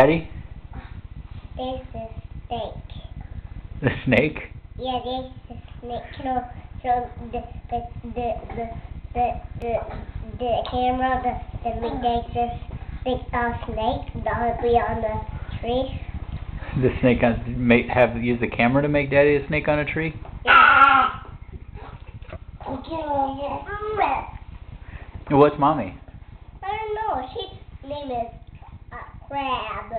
Daddy? There's a snake. The snake? Yeah, there's a snake. So the camera, there's this big snake that will be on the tree. The snake use the camera to make Daddy a snake on a tree? Yeah. And what's Mommy? I don't know. She's name is Crab.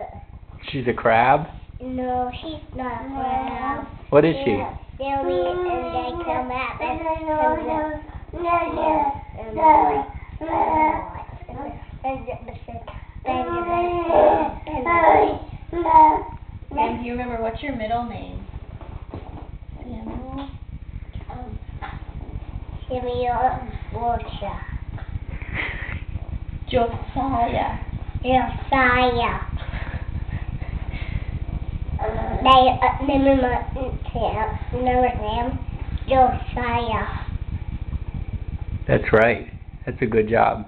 She's a crab? No, she's not a crab. What is she? They'll be and they come out And do you remember what's your middle name? Josiah. Josiah. Name Josiah. That's right. That's a good job.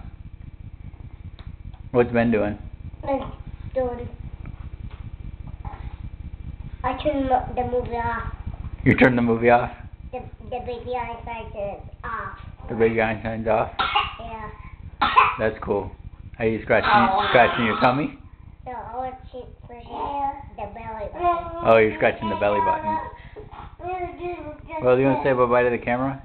What's Ben doing? I turned the movie off. You turned the movie off? The big Einstein is off. The big Einstein's off? Yeah. That's cool. Are you scratching your tummy? No, I want to push the belly button. Oh, you're scratching the belly button. Well, do you want to say bye-bye to the camera?